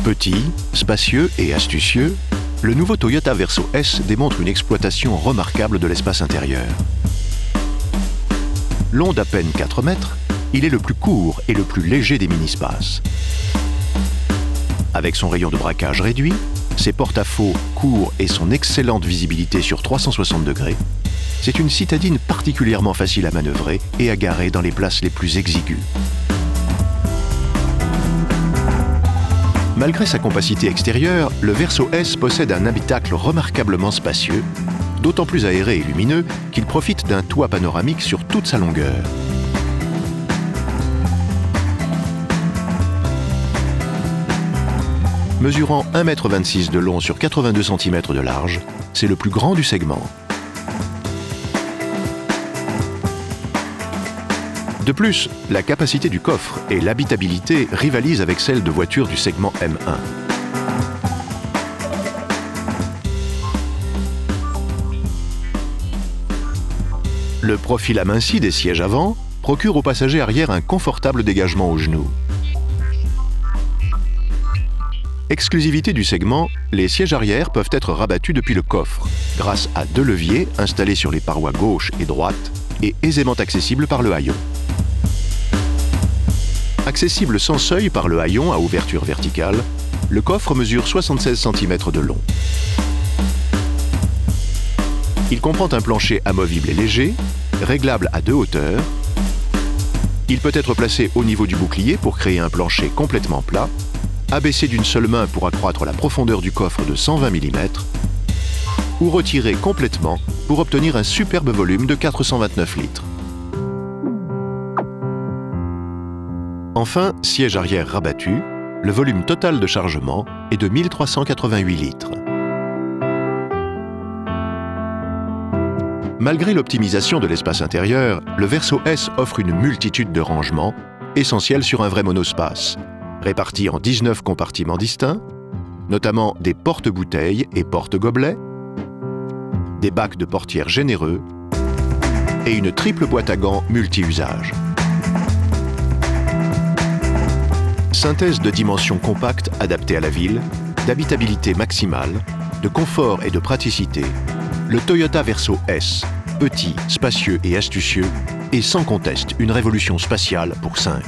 Petit, spacieux et astucieux, le nouveau Toyota Verso S démontre une exploitation remarquable de l'espace intérieur. Long d'à peine 4 mètres, il est le plus court et le plus léger des mini-spaces. Avec son rayon de braquage réduit, ses porte-à-faux courts et son excellente visibilité sur 360 degrés, c'est une citadine particulièrement facile à manœuvrer et à garer dans les places les plus exiguës. Malgré sa compacité extérieure, le Verso S possède un habitacle remarquablement spacieux, d'autant plus aéré et lumineux qu'il profite d'un toit panoramique sur toute sa longueur. Mesurant 1,26 m de long sur 82 cm de large, c'est le plus grand du segment. De plus, la capacité du coffre et l'habitabilité rivalisent avec celle de voitures du segment M1. Le profil aminci des sièges avant procure aux passagers arrière un confortable dégagement aux genoux. Exclusivité du segment, les sièges arrière peuvent être rabattus depuis le coffre, grâce à 2 leviers installés sur les parois gauche et droite et aisément accessibles par le haillon. Accessible sans seuil par le haillon à ouverture verticale, le coffre mesure 76 cm de long. Il comprend un plancher amovible et léger, réglable à 2 hauteurs. Il peut être placé au niveau du bouclier pour créer un plancher complètement plat, abaissé d'une seule main pour accroître la profondeur du coffre de 120 mm, ou retiré complètement pour obtenir un superbe volume de 429 litres. Enfin, siège arrière rabattu, le volume total de chargement est de 1388 litres. Malgré l'optimisation de l'espace intérieur, le Verso S offre une multitude de rangements, essentiels sur un vrai monospace, répartis en 19 compartiments distincts, notamment des porte-bouteilles et porte-gobelets, des bacs de portière généreux et une triple boîte à gants multi-usage. Synthèse de dimensions compactes adaptées à la ville, d'habitabilité maximale, de confort et de praticité, le Toyota Verso S, petit, spacieux et astucieux, est sans conteste une révolution spatiale pour 5.